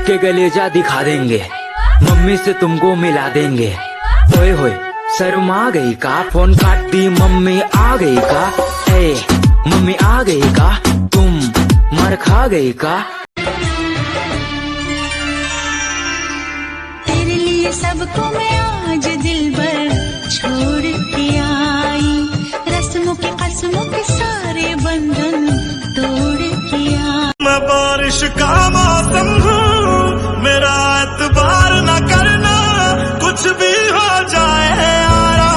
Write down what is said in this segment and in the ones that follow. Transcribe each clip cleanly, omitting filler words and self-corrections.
के कलेजा दिखा देंगे, मम्मी से तुमको मिला देंगे। ओए होए शर्मा गई का, फोन काट दी मम्मी आ गई का। ए मम्मी आ गई का, तुम मर खा गई का। तेरे लिए सबको मैं आज दिल भर छोड़ के आई, रस्मों के कसमों के सारे बंधन तोड़ के आई। मैं बारिश का मौसम हूँ, मेरा एतबार न करना, कुछ भी हो जाए यारा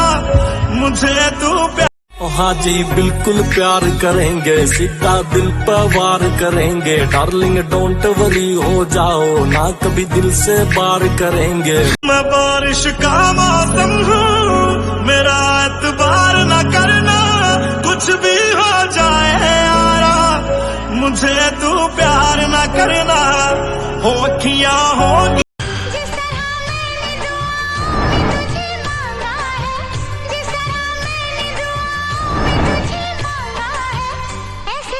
मुझे तू प्यार। हाँ जी बिल्कुल प्यार करेंगे, सीधा दिल पर वार करेंगे। डार्लिंग डोंट वरी हो जाओ ना, कभी दिल से बार करेंगे। मैं बारिश का मौसम हूँ, मेरा एतबार न करना, कुछ भी हो जाए यारा मुझे तू प्यार न करना। हो अखियाँ होगी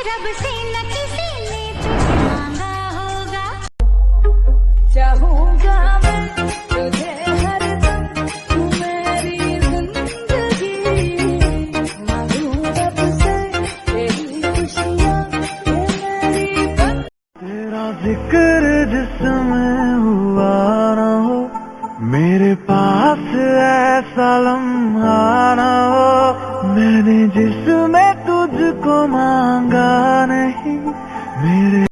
रब से न किसी ने तुझे मांगा होगा। चाहूंगा मैं तुझे हरदम, तू मेरी जिंदगी। मांगू रब से तेरी खुशियाँ, ये मेरी तेरा जिक्र जिसमें हुआ ना हो, मेरे पास ऐसा लम्हा ना हो। मैंने जिसमें तुझको मांगा नहीं, मेरे